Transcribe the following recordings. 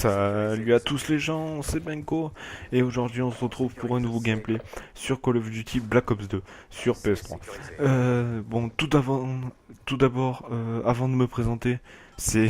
Salut à tous les gens, c'est Benko et aujourd'hui on se retrouve pour un nouveau gameplay sur Call of Duty Black Ops 2 sur PS3. Bon, tout d'abord, avant de me présenter, c'est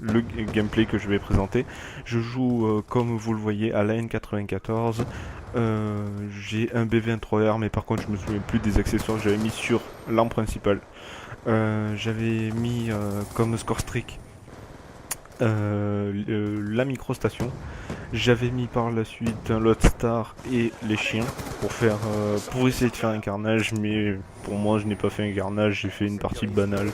le gameplay que je vais présenter. Je joue, comme vous le voyez, à la N94. J'ai un B23R, mais par contre je me souviens plus des accessoires que j'avais mis sur l'arme principale. J'avais mis comme score streak la microstation. J'avais mis par la suite un Loadstar et les chiens pour essayer de faire un carnage, mais pour moi je n'ai pas fait un carnage, j'ai fait une partie banale.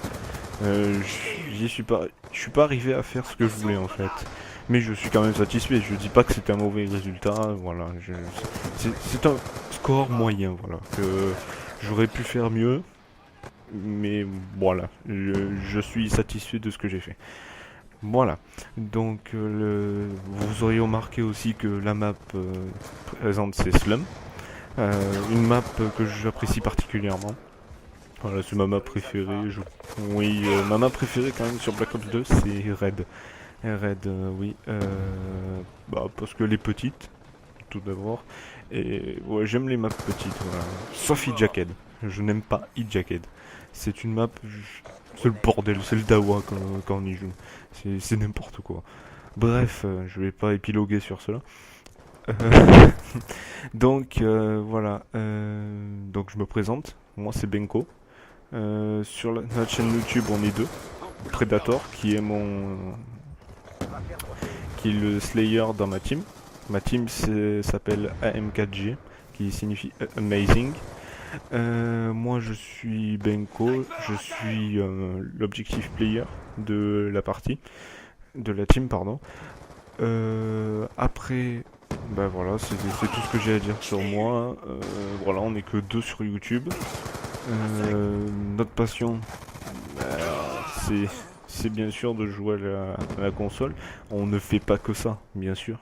J'y suis pas, je suis pas arrivé à faire ce que je voulais en fait, mais je suis quand même satisfait. Je dis pas que c'était un mauvais résultat, voilà. C'est un score moyen, voilà. Que j'aurais pu faire mieux, mais voilà, je suis satisfait de ce que j'ai fait. Voilà, donc vous auriez remarqué aussi que la map présente ces slums. Une map que j'apprécie particulièrement. Voilà, c'est ma map préférée. Oui, ma map préférée quand même sur Black Ops 2, c'est Red. Red, oui. Parce qu'elle est petite, tout d'abord. Et ouais, j'aime les maps petites, voilà. Sauf E-Jacket. Je n'aime pas E-Jacket. C'est une map, c'est le bordel, c'est le dawa quand on y joue. C'est n'importe quoi. Bref, je vais pas épiloguer sur cela. Euh, voilà. Donc je me présente. Moi c'est Benko. Sur notre chaîne YouTube on est deux. Predator qui est le Slayer dans ma team. Ma team s'appelle AM4G qui signifie Amazing. Moi je suis Benko, je suis l'objectif player de la partie, de la team pardon. Après, bah voilà, c'est tout ce que j'ai à dire sur moi. Voilà, on est que deux sur YouTube. Notre passion, bah, c'est bien sûr de jouer à la console. On ne fait pas que ça, bien sûr.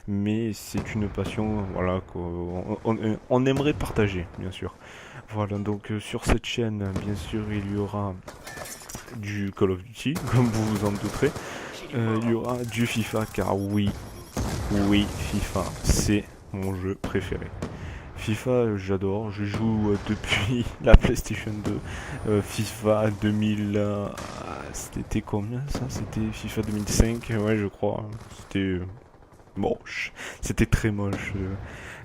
Mais c'est une passion, voilà, on aimerait partager, bien sûr. Voilà, donc sur cette chaîne, bien sûr, il y aura du Call of Duty, comme vous vous en douterez. Il y aura du FIFA, car oui, FIFA, c'est mon jeu préféré. FIFA, j'adore, je joue depuis la PlayStation 2. FIFA 2000, c'était combien ça? C'était FIFA 2005, ouais, je crois. C'était moche, c'était très moche.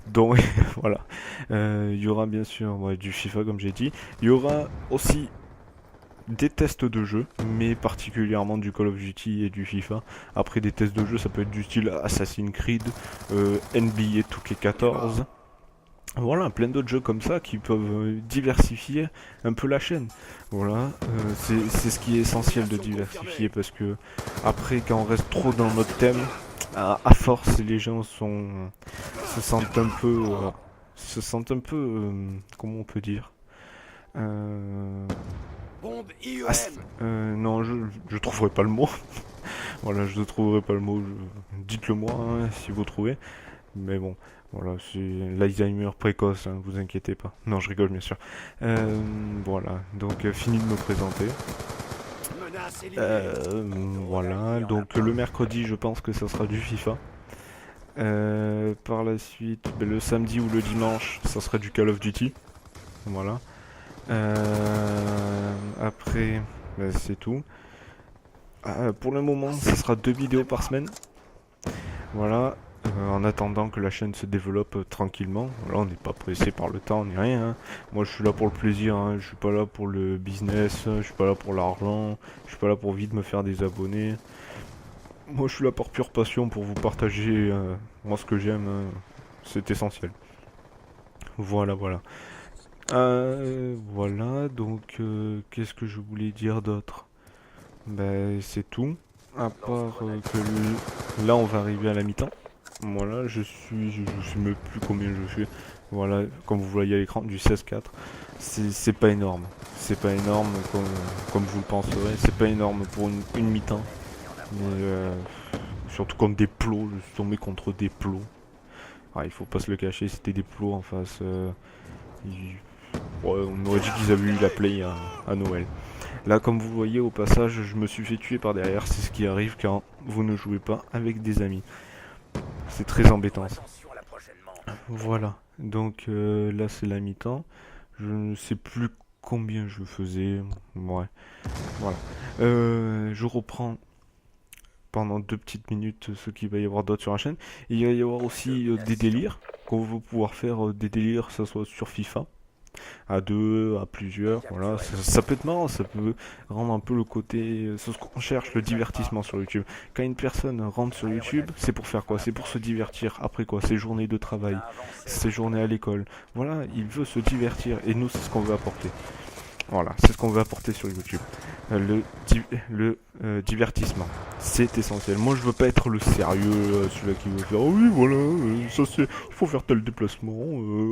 Donc voilà, il y aura bien sûr ouais, du FIFA comme j'ai dit. Il y aura aussi des tests de jeu, mais particulièrement du Call of Duty et du FIFA. Après des tests de jeu, ça peut être du style Assassin's Creed, NBA 2K14. Voilà, plein d'autres jeux comme ça qui peuvent diversifier un peu la chaîne. Voilà, c'est ce qui est essentiel de diversifier parce que après quand on reste trop dans notre thème, à force les gens se sentent un peu, comment on peut dire, euh, non, je trouverai pas le mot. Voilà, je ne trouverai pas le mot. Dites-le moi hein, si vous trouvez. Mais bon, voilà, c'est l'Alzheimer précoce, hein, vous inquiétez pas. Non, je rigole bien sûr. Voilà, donc fini de me présenter. Voilà, donc le mercredi, je pense que ça sera du FIFA. Par la suite, le samedi ou le dimanche, ça sera du Call of Duty. Voilà. Après, c'est tout. Pour le moment, ça sera 2 vidéos par semaine. Voilà. En attendant que la chaîne se développe tranquillement. Là, on n'est pas pressé par le temps ni rien. Hein. Moi, je suis là pour le plaisir. Hein. Je suis pas là pour le business. Je suis pas là pour l'argent. Je suis pas là pour vite me faire des abonnés. Moi, je suis là par pure passion pour vous partager moi ce que j'aime. Hein. C'est essentiel. Voilà, voilà. Voilà, donc qu'est-ce que je voulais dire d'autre? Ben c'est tout. À part là on va arriver à la mi-temps. Voilà, je sais même plus combien je fais. Voilà, comme vous voyez à l'écran, du 16-4. C'est pas énorme. C'est pas énorme comme vous le penserez. C'est pas énorme pour une mi-temps. Mais surtout contre des plots, je suis tombé contre des plots. Ah, il faut pas se le cacher, c'était des plots en face. Ouais, on aurait dit qu'ils avaient eu la play à Noël. Là, comme vous voyez au passage, je me suis fait tuer par derrière. C'est ce qui arrive quand vous ne jouez pas avec des amis. C'est très embêtant ça. Voilà, donc là c'est la mi-temps. Je ne sais plus combien je faisais. Ouais, voilà. Je reprends pendant 2 petites minutes ce qu'il va y avoir d'autre sur la chaîne. Il va y avoir aussi des délires. Qu'on va pouvoir faire des délires, que ce soit sur FIFA. À deux, à plusieurs, voilà, ça peut être marrant, ça peut rendre un peu le côté, c'est ce qu'on cherche, le divertissement sur YouTube. Quand une personne rentre sur YouTube, c'est pour faire quoi? C'est pour se divertir. Après quoi? Ses journées de travail, ses journées à l'école. Voilà, il veut se divertir et nous c'est ce qu'on veut apporter. Voilà, c'est ce qu'on veut apporter sur YouTube. Le divertissement, c'est essentiel. Moi, je veux pas être le sérieux, celui-là qui veut faire. Oh oui, voilà, ça c'est. Il faut faire tel déplacement.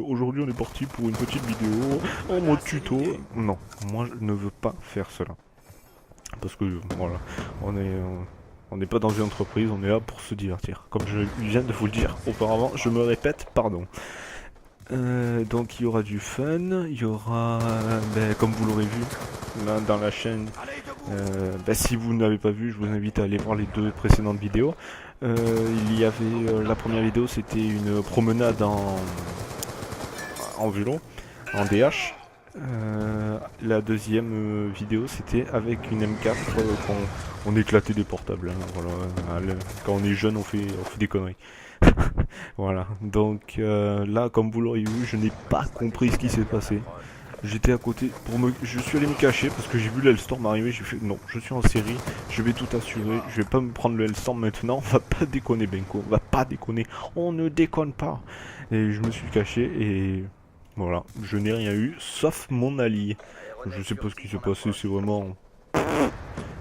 Aujourd'hui, on est parti pour une petite vidéo en mode tuto. Non, moi, je ne veux pas faire cela. Parce que voilà, on est. On n'est pas dans une entreprise, on est là pour se divertir. Comme je viens de vous le dire auparavant, je me répète, pardon. Donc il y aura du fun, il y aura, comme vous l'aurez vu là, dans la chaîne, si vous n'avez pas vu, je vous invite à aller voir les 2 précédentes vidéos. Il y avait la première vidéo, c'était une promenade en vélo, en DH. La deuxième vidéo, c'était avec une M4 quand on éclatait des portables. Hein, voilà. Quand on est jeune, on fait des conneries. Voilà, donc là, comme vous l'aurez vu, je n'ai pas compris ce qui s'est passé. J'étais à côté je suis allé me cacher parce que j'ai vu l'Hellstorm arriver. J'ai fait non, je suis en série, je vais tout assurer. Je vais pas me prendre le Hellstorm maintenant. On va pas déconner, Benko. On va pas déconner. On ne déconne pas. Et je me suis caché et voilà, je n'ai rien eu sauf mon allié. Je sais pas ce qui s'est passé. C'est vraiment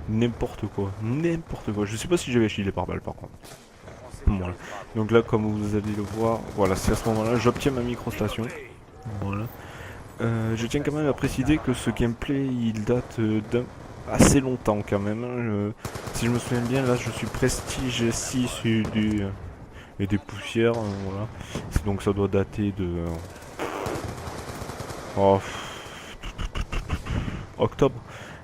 n'importe quoi, n'importe quoi. Je sais pas si j'avais acheté les pare-balles par contre. Voilà. Donc là, comme vous allez le voir, voilà, c'est à ce moment-là, j'obtiens ma microstation. Voilà. Je tiens quand même à préciser que ce gameplay, il date d'un assez longtemps quand même. Si je me souviens bien, là, je suis Prestige 6 et des poussières, voilà. Donc ça doit dater de oh, octobre.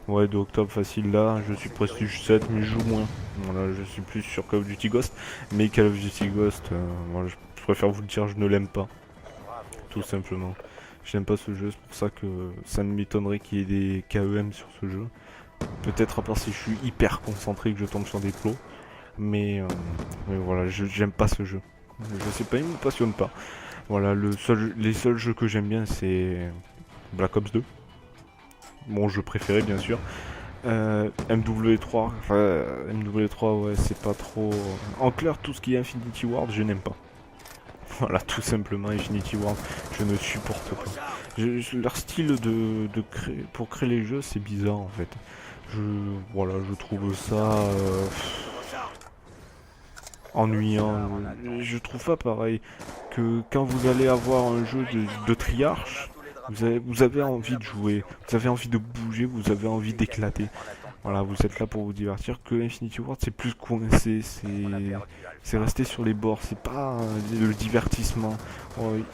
Ouais, de octobre facile là, je suis Prestige 7, mais je joue moins. Voilà, je suis plus sur Call of Duty Ghost, mais Call of Duty Ghost, voilà, je préfère vous le dire, je ne l'aime pas. Tout simplement. Je n'aime pas ce jeu, c'est pour ça que ça ne m'étonnerait qu'il y ait des KEM sur ce jeu. Peut-être à part si je suis hyper concentré que je tombe sur des plots. Mais voilà, j'aime pas ce jeu. Je sais pas, il me passionne pas. Voilà, les seuls jeux que j'aime bien c'est Black Ops 2. Mon jeu préféré bien sûr. MW3, enfin MW3 ouais c'est pas trop... En clair tout ce qui est Infinity Ward je n'aime pas. Voilà tout simplement Infinity Ward je ne supporte pas. Leur style pour créer les jeux c'est bizarre en fait. Voilà je trouve ça ennuyant. Je trouve pas pareil que quand vous allez avoir un jeu de triarche. Vous avez envie de jouer, vous avez envie de bouger, vous avez envie d'éclater. Voilà, vous êtes là pour vous divertir. Que Infinity Ward, c'est plus coincé, c'est rester sur les bords, c'est pas le divertissement. Eux,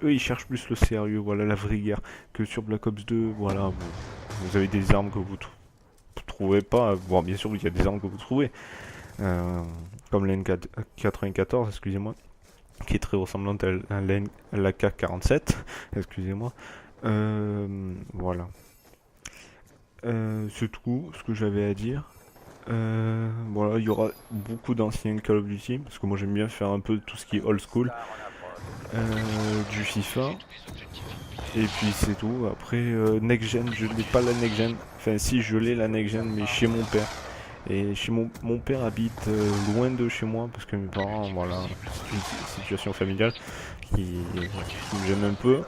ils cherchent plus le sérieux, voilà, la vraie guerre. Que sur Black Ops 2, voilà, vous avez des armes que vous trouvez pas. Bon, bien sûr, il y a des armes que vous trouvez. Comme la N94, excusez-moi. Qui est très ressemblante à la K47, excusez-moi. Voilà. C'est tout ce que j'avais à dire. Voilà, il y aura beaucoup d'anciens Call of Duty, parce que moi j'aime bien faire un peu tout ce qui est old school. Du FIFA. Et puis c'est tout. Après, Next Gen, je n'ai pas la Next Gen. Enfin, si, je l'ai la Next Gen, mais chez mon père. Et chez mon père habite loin de chez moi parce que mes parents, voilà, c'est une situation familiale qui me gêne un peu.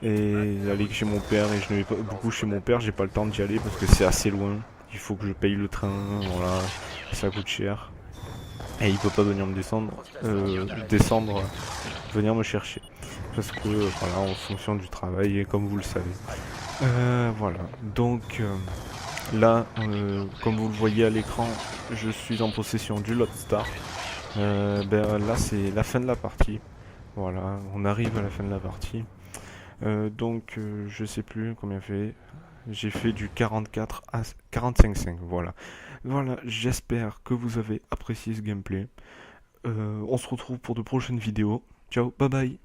Et aller chez mon père, et je ne vais pas beaucoup chez mon père, j'ai pas le temps d'y aller parce que c'est assez loin. Il faut que je paye le train, voilà, ça coûte cher. Et il peut pas venir me descendre, venir me chercher. Parce que, voilà, en fonction du travail, et comme vous le savez. Voilà, donc... Là, comme vous le voyez à l'écran, je suis en possession du Lotstar. Là, c'est la fin de la partie. Voilà, on arrive à la fin de la partie. Donc, je sais plus combien fait. J'ai fait du 44 à 45-5, voilà. Voilà, j'espère que vous avez apprécié ce gameplay. On se retrouve pour de prochaines vidéos. Ciao, bye bye.